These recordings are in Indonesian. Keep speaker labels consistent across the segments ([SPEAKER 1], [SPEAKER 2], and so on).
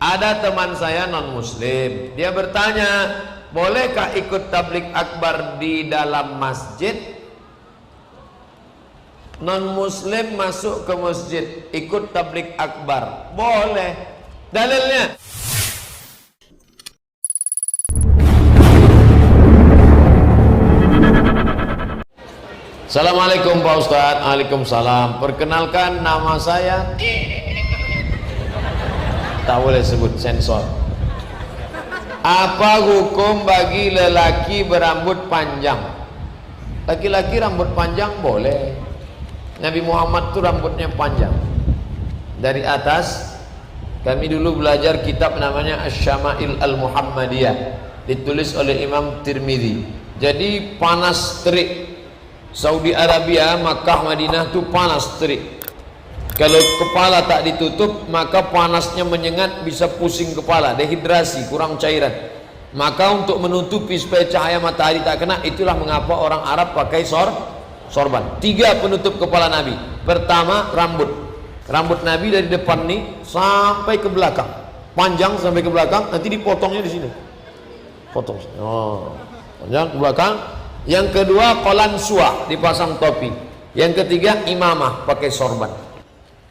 [SPEAKER 1] Ada teman saya non muslim, dia bertanya, bolehkah ikut tablik akbar di dalam masjid? Non muslim masuk ke masjid ikut tablik akbar, boleh. Dalilnya, Assalamualaikum Pak Ustadz. Waalaikumsalam. Perkenalkan, nama saya. Tak boleh sebut, sensor. Apa hukum bagi lelaki berambut panjang? Laki-laki rambut panjang boleh. Nabi Muhammad tuh rambutnya panjang dari atas. Kami dulu belajar kitab namanya Asy-Syama'il Al-Muhammadiyah, ditulis oleh Imam Tirmidzi. Jadi panas terik. Saudi Arabia, Makkah, Madinah tuh panas terik. Kalau kepala tak ditutup, maka panasnya menyengat, bisa pusing kepala, dehidrasi, kurang cairan. Maka untuk menutupi supaya cahaya matahari tak kena, itulah mengapa orang Arab pakai sorban. 3 penutup kepala Nabi. Pertama, rambut. Rambut Nabi dari depan nih sampai ke belakang, panjang sampai ke belakang, nanti dipotongnya di sini. Potong. Oh, panjang ke belakang. Yang kedua, qalansuah, dipasang topi. Yang ketiga, imamah, pakai sorban.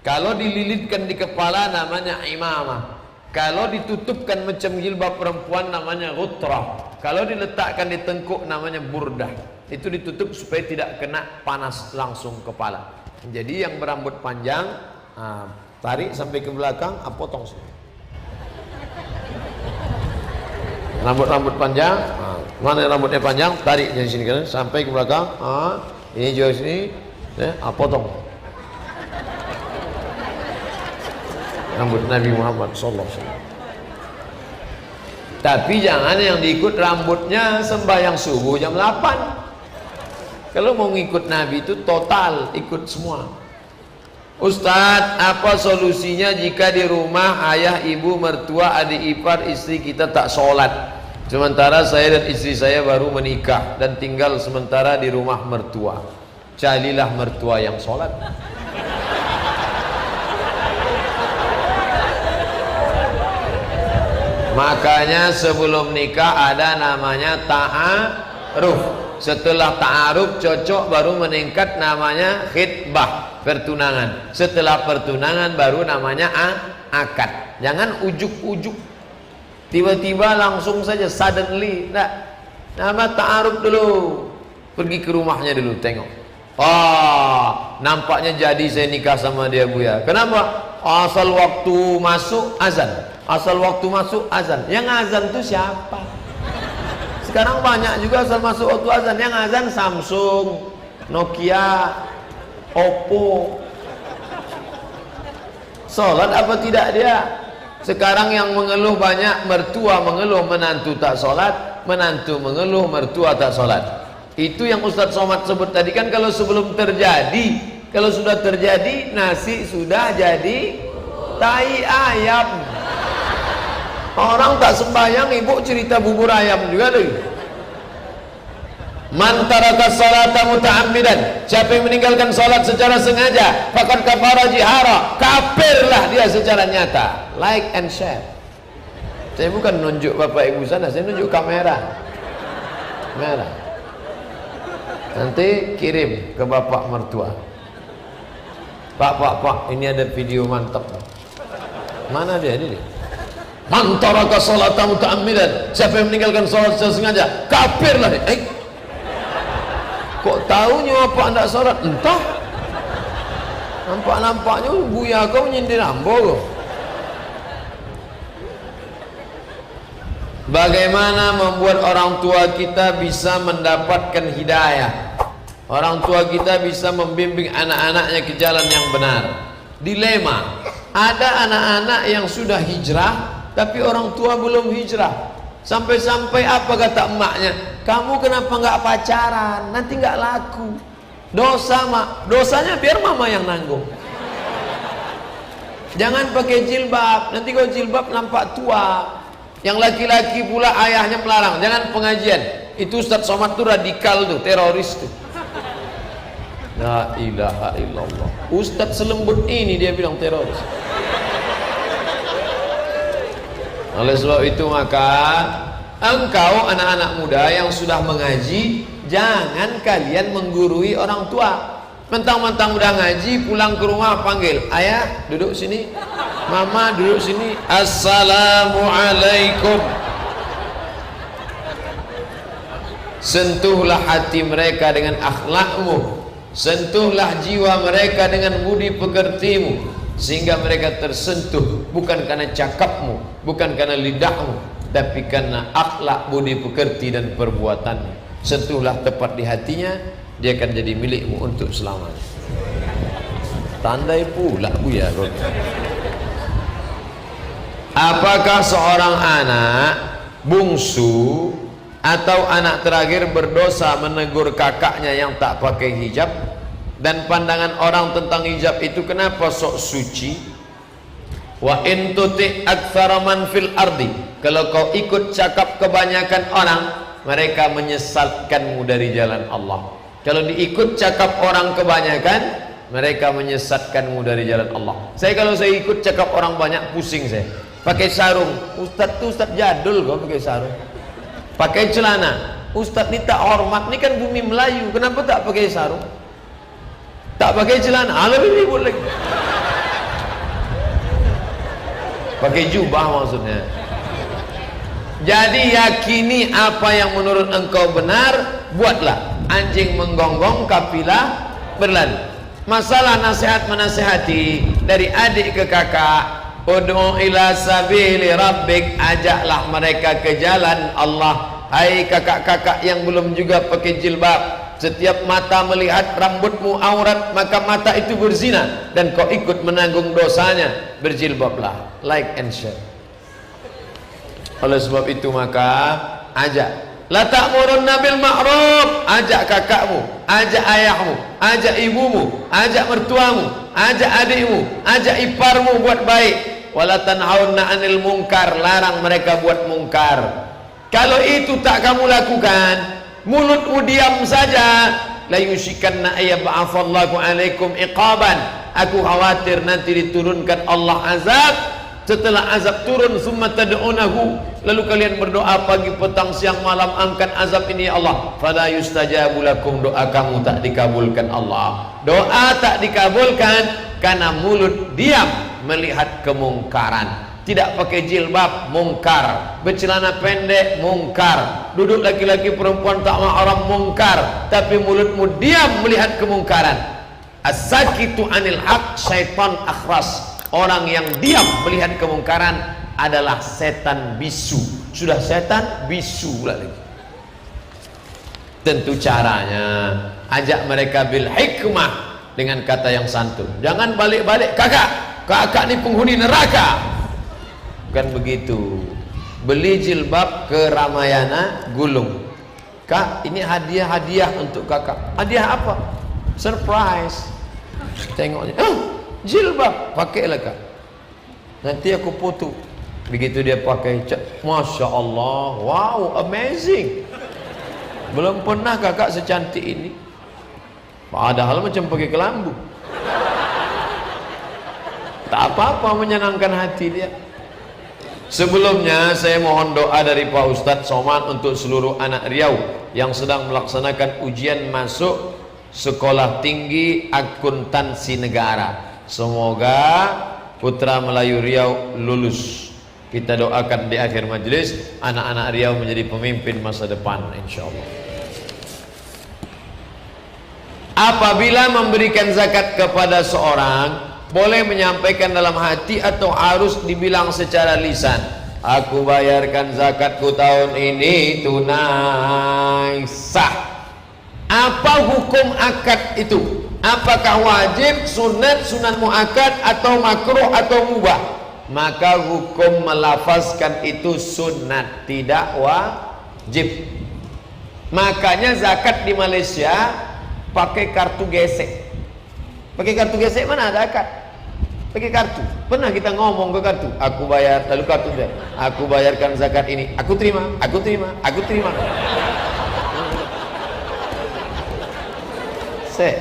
[SPEAKER 1] Kalau dililitkan di kepala namanya imamah. Kalau ditutupkan macam jilbab perempuan namanya ghutrah. Kalau diletakkan di tengkuk namanya burdah. Itu ditutup supaya tidak kena panas langsung kepala. Jadi yang berambut panjang, tarik sampai ke belakang, potong sini. Rambut panjang, mana rambutnya panjang, tarik dari sini kan sampai ke belakang. Ini jauh sini, potong. Rambut Nabi Muhammad sallallahu alaihi wasallam. Tapi jangan yang diikut rambutnya sembahyang subuh jam 8. Kalau mau ngikut Nabi itu total, ikut semua. Ustadz, apa solusinya jika di rumah ayah, ibu, mertua, adik ipar, istri kita tak sholat, sementara saya dan istri saya baru menikah dan tinggal sementara di rumah mertua? Carilah mertua yang sholat. Makanya sebelum nikah ada namanya ta'aruf. Setelah ta'aruf cocok baru meningkat namanya khitbah, pertunangan. Setelah pertunangan baru namanya akad. Jangan ujuk-ujuk, tiba-tiba langsung saja suddenly. Nah, nama ta'aruf dulu. Pergi ke rumahnya dulu, tengok. Nampaknya jadi saya nikah sama dia, Buya. Kenapa? Asal waktu masuk azan. Asal waktu masuk azan. Yang azan itu siapa? Sekarang banyak juga asal masuk waktu azan. Yang azan Samsung, Nokia, Oppo. Sholat apa tidak dia? Sekarang yang mengeluh banyak, mertua mengeluh menantu tak sholat, menantu mengeluh mertua tak sholat. Itu yang Ustadz Somad sebut tadi kan, kalau sebelum terjadi. Kalau sudah terjadi, nasi sudah jadi tai ayam. Orang tak sembahyang, ibu cerita bubur ayam juga tuh. Man taraka salata muta'ammidan, siapa yang meninggalkan salat secara sengaja, faqad kafara jihara, kafirlah dia secara nyata. Like and share. Saya bukan nunjuk bapak ibu sana, saya nunjuk kamera. Nanti kirim ke bapak mertua. Pak, ini ada video mantap. Mana dia ini? Man taraka salata muta'ammidan, siapa yang meninggalkan salat secara sengaja, kafirlah dia. Kok tahunya apa anda salat? Entah. Nampak-nampaknya Buya kau nyindir ambo. Bagaimana membuat orang tua kita bisa mendapatkan hidayah? Orang tua kita bisa membimbing anak-anaknya ke jalan yang benar. Dilema. Ada anak-anak yang sudah hijrah tapi orang tua belum hijrah. Sampai-sampai apa kata emaknya? Kamu kenapa nggak pacaran? Nanti nggak laku. Dosa mak. Dosanya biar mama yang nanggung. Jangan pakai jilbab. Nanti kalau jilbab nampak tua. Yang laki-laki pula ayahnya melarang. Jangan pengajian. Itu Ustadz Somad tuh radikal tuh, teroris tuh. La ilaha illallah. Ustadz selembut ini dia bilang teroris. Oleh sebab itu maka engkau anak-anak muda yang sudah mengaji, jangan kalian menggurui orang tua. Mentang-mentang udah ngaji, pulang ke rumah panggil, ayah duduk sini, mama duduk sini, assalamualaikum. Sentuhlah hati mereka dengan akhlakmu, sentuhlah jiwa mereka dengan budi pekertimu, sehingga mereka tersentuh bukan karena cakapmu, bukan karena lidahmu, tapi karena akhlak, budi pekerti dan perbuatannya. Sentuhlah tepat di hatinya, dia akan jadi milikmu untuk selamanya. Tandai pula Buya. Apakah seorang anak bungsu atau anak terakhir berdosa menegur kakaknya yang tak pakai hijab? Dan pandangan orang tentang hijab itu kenapa sok suci? Wa in tuti aktsara man fil ardi, kalau kau ikut cakap kebanyakan orang, mereka menyesatkanmu dari jalan Allah. Kalau diikut cakap orang kebanyakan, mereka menyesatkanmu dari jalan Allah. Kalau saya ikut cakap orang banyak, pusing saya. Pakai sarung, ustaz tuh ustaz jadul kok pakai sarung. Pakai celana, ustaz ini tak hormat, ini kan bumi Melayu, kenapa tak pakai sarung? Tak pakai celana, lebih ribut lagi. Pakai jubah maksudnya. Jadi yakini apa yang menurut engkau benar, buatlah. Anjing menggonggong, kafilah berlalu. Masalah nasihat menasihati dari adik ke kakak, ud'u ila sabili rabbik, ajaklah mereka ke jalan Allah. Hai kakak-kakak yang belum juga pakai jilbab, setiap mata melihat rambutmu aurat, maka mata itu berzina dan kau ikut menanggung dosanya. Berjilbablah. Like and share. Oleh sebab itu maka ajak. La ta'murunna bil ma'ruf, ajak kakakmu, ajak ayahmu, ajak ibumu, ajak mertuamu, ajak adikmu, ajak iparmu buat baik. Wala tanhauna 'anil munkar, larang mereka buat mungkar. Kalau itu tak kamu lakukan, mulutmu diam saja, la yushikanna ayyab'afallahu 'alaikum iqaban, aku khawatir nanti diturunkan Allah azab. Setelah azab turun, summa tad'unahu, lalu kalian berdoa pagi petang siang malam, angkat azab ini ya Allah, fala yustajabu lakum, doa kamu tak dikabulkan Allah. Doa tak dikabulkan karena mulut diam melihat kemungkaran. Tidak pakai jilbab, mungkar. Bercelana pendek, mungkar. Duduk laki-laki perempuan tak mahram, mungkar. Tapi mulutmu diam melihat kemungkaran. As-sakitu anil haq syaitan akhras. Orang yang diam melihat kemungkaran adalah setan bisu. Sudah setan bisu lagi. Tentu caranya ajak mereka bil hikmah, dengan kata yang santun. Jangan balik-balik, kakak ini penghuni neraka. Bukan begitu. Beli jilbab ke Ramayana Gulung. Kak, ini hadiah untuk kakak. Hadiah apa? Surprise. Tengoknya, jilbab, pakailah kak, nanti aku foto. Begitu dia pakai, Masya Allah, wow, amazing. Belum pernah kakak secantik ini. Padahal macam pakai kelambu. Tak apa-apa, menyenangkan hati dia. Sebelumnya saya mohon doa dari Pak Ustadz Somad untuk seluruh anak Riau yang sedang melaksanakan ujian masuk Sekolah Tinggi Akuntansi Negara. Semoga putra Melayu Riau lulus. Kita doakan di akhir majelis anak-anak Riau menjadi pemimpin masa depan, insyaallah. Apabila memberikan zakat kepada seorang, boleh menyampaikan dalam hati atau harus dibilang secara lisan? Aku bayarkan zakatku tahun ini tunai, sah. Apa hukum akad itu? Apakah wajib, sunat, sunat muakkad, atau makruh atau mubah? Maka hukum melafazkan itu sunat, tidak wajib. Makanya zakat di Malaysia pakai kartu gesek. Pakai kartu gesek mana ada akad? Pakai kartu. Pernah kita ngomong ke kartu, aku bayar, lalu kartu dia, aku bayarkan zakat ini, aku terima, aku terima, aku terima.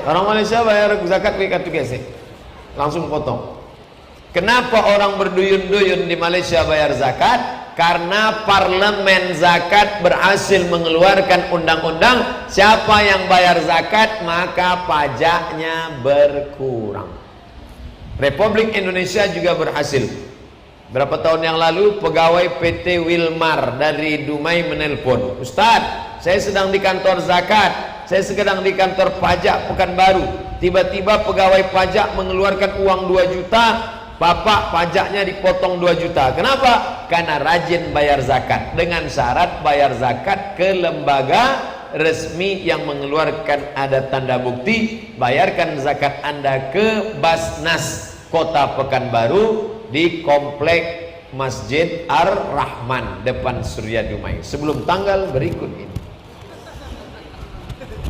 [SPEAKER 1] Orang Malaysia bayar zakat pakai kartu gesek, langsung potong. Kenapa orang berduyun-duyun di Malaysia bayar zakat? Karena parlemen zakat berhasil mengeluarkan undang-undang, siapa yang bayar zakat maka pajaknya berkurang. Republik Indonesia juga berhasil. Berapa tahun yang lalu pegawai PT Wilmar dari Dumai menelpon, Ustadz, saya sedang di kantor zakat, saya sedang di kantor pajak Pekanbaru, tiba-tiba pegawai pajak mengeluarkan uang 2 juta, Bapak pajaknya dipotong 2 juta. Kenapa? Karena rajin bayar zakat. Dengan syarat bayar zakat ke lembaga resmi yang mengeluarkan ada tanda bukti. Bayarkan zakat Anda ke Basnas Kota Pekanbaru di komplek Masjid Ar-Rahman depan Surya Dumai sebelum tanggal berikut ini.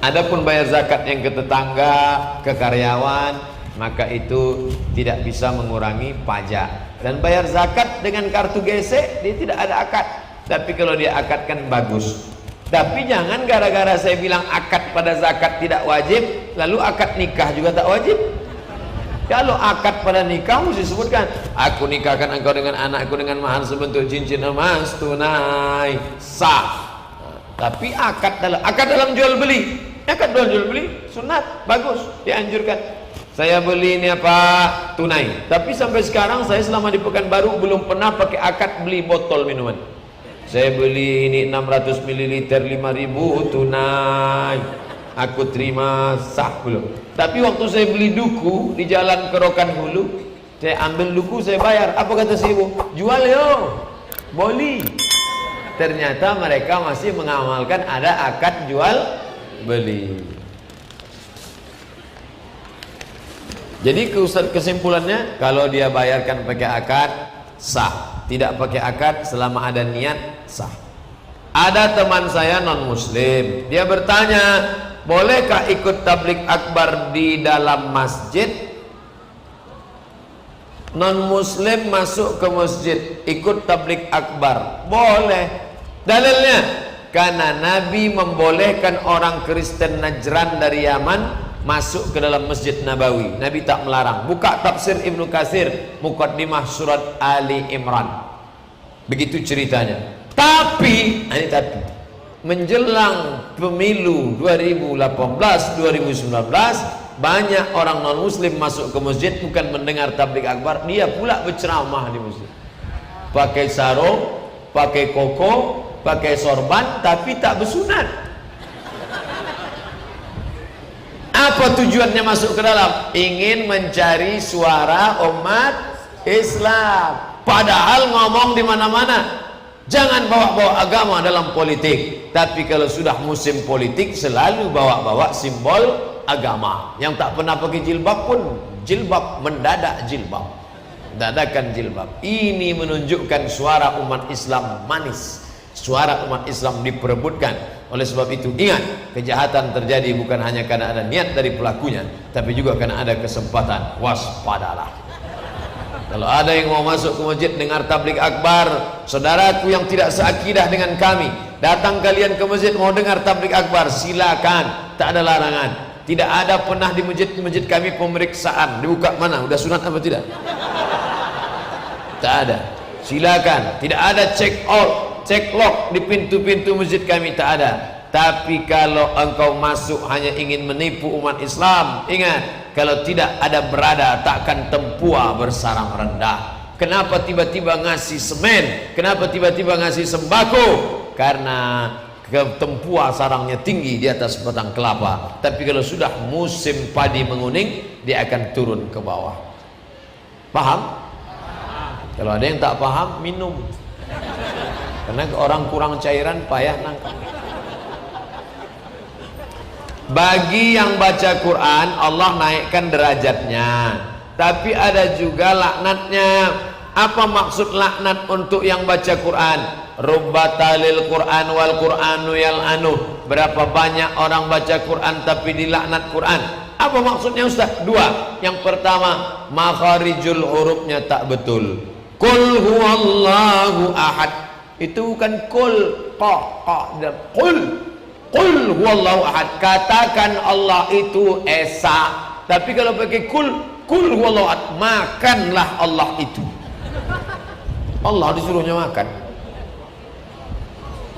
[SPEAKER 1] Adapun bayar zakat yang ke tetangga, ke karyawan, maka itu tidak bisa mengurangi pajak. Dan bayar zakat dengan kartu gesek, dia tidak ada akad. Tapi kalau dia akadkan bagus. Tapi jangan gara-gara saya bilang akad pada zakat tidak wajib, lalu akad nikah juga tak wajib. Kalau akad pada nikah mesti sebutkan, aku nikahkan engkau dengan anakku dengan mahar sebentuk cincin emas tunai, sah. Tapi akad dalam jual beli, akad dalam jual beli sunat, bagus, dianjurkan. Saya beli ini apa? Tunai. Tapi sampai sekarang saya selama di Pekanbaru belum pernah pakai akad beli botol minuman. Saya beli ini 600 ml 5.000 tunai. Aku terima, sah belum? Tapi waktu saya beli duku di jalan Kerokan Hulu, saya ambil duku, saya bayar. Apa kata si ibu? Jual yo, boli. Ternyata mereka masih mengamalkan ada akad jual beli. Jadi kesimpulannya, kalau dia bayarkan pakai akad sah, tidak pakai akad selama ada niat sah. Ada teman saya non muslim, dia bertanya, bolehkah ikut tablik akbar di dalam masjid? Non muslim masuk ke masjid ikut tablik akbar boleh. Dalilnya, karena Nabi membolehkan orang Kristen Najran dari Yaman masuk ke dalam Masjid Nabawi. Nabi tak melarang. Buka tafsir Ibnu Katsir, muqaddimah surat Ali Imran. Begitu ceritanya. Tapi menjelang pemilu 2018-2019, banyak orang non muslim masuk ke masjid bukan mendengar tablik akbar, dia pula berceramah di masjid. Pakai sarung, pakai koko, pakai sorban, tapi tak bersunat. Apa tujuannya masuk ke dalam? Ingin mencari suara umat Islam. Padahal ngomong di mana-mana, jangan bawa-bawa agama dalam politik. Tapi kalau sudah musim politik, selalu bawa-bawa simbol agama. Yang tak pernah pakai jilbab pun jilbab, mendadak jilbab, dadakan jilbab. Ini menunjukkan suara umat Islam manis, suara umat Islam diperebutkan. Oleh sebab itu ingat, kejahatan terjadi bukan hanya karena ada niat dari pelakunya, tapi juga karena ada kesempatan. Waspadalah. Kalau ada yang mau masuk ke masjid dengar tablik akbar, saudaraku yang tidak seakidah dengan kami, datang kalian ke masjid mau dengar tablik akbar, silakan, tak ada larangan. Tidak ada pernah di masjid kami pemeriksaan dibuka mana, udah sunat apa tidak, tak ada. Silakan, tidak ada check out, cek lock di pintu-pintu masjid kami, tak ada. Tapi kalau engkau masuk hanya ingin menipu umat Islam, ingat, kalau tidak ada berada takkan tempua bersarang rendah. Kenapa tiba-tiba ngasih semen? Kenapa tiba-tiba ngasih sembako? Karena tempua sarangnya tinggi di atas batang kelapa. Tapi kalau sudah musim padi menguning, dia akan turun ke bawah. Paham? Kalau ada yang tak paham, minum. Karena orang kurang cairan payah nangkap. Bagi yang baca Quran, Allah naikkan derajatnya. Tapi ada juga laknatnya. Apa maksud laknat untuk yang baca Quran? Rubbatalil Quran wal Quranu yal'anu. Berapa banyak orang baca Quran tapi dilaknat Quran. Apa maksudnya Ustaz? Dua. Yang pertama, makharijul hurufnya tak betul. Qul huwallahu ahad. Itu bukan kul, qul huwallahu ahad. Katakan Allah itu esa. Tapi kalau pakai kul huwallahu ahad, makanlah Allah itu. Allah disuruhnya makan.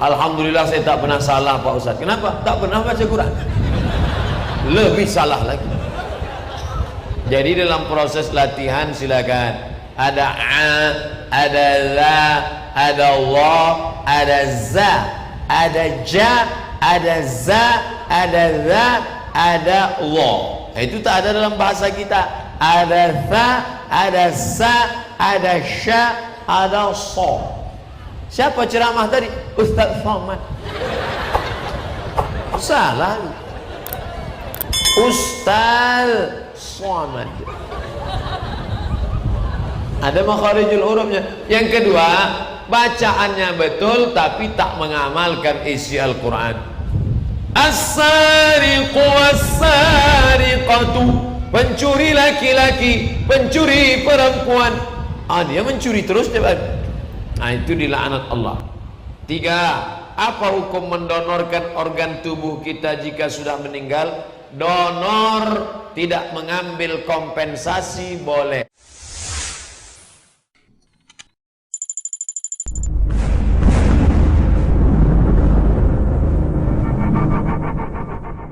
[SPEAKER 1] Alhamdulillah saya tak pernah salah Pak Ustaz. Kenapa? Tak pernah baca Quran. Lebih salah lagi. Jadi dalam proses latihan silakan ada a, ada la, ada Allah, ada za, ada ja, ada za, ada za, ada Allah. Itu tak ada dalam bahasa kita. Ada za, ada sa, ada sya, ada so. Siapa ceramah tadi? Ustaz Somad. Salah. Ustaz Somad. Ada makharijul hurufnya. Yang kedua, bacaannya betul tapi tak mengamalkan isi Al-Quran. As-sariqu was-sariqatu, pencuri laki-laki, pencuri perempuan. Dia mencuri terus dia. Nah, itu dilaknat Allah. 3. Apa hukum mendonorkan organ tubuh kita jika sudah meninggal? Donor tidak mengambil kompensasi boleh.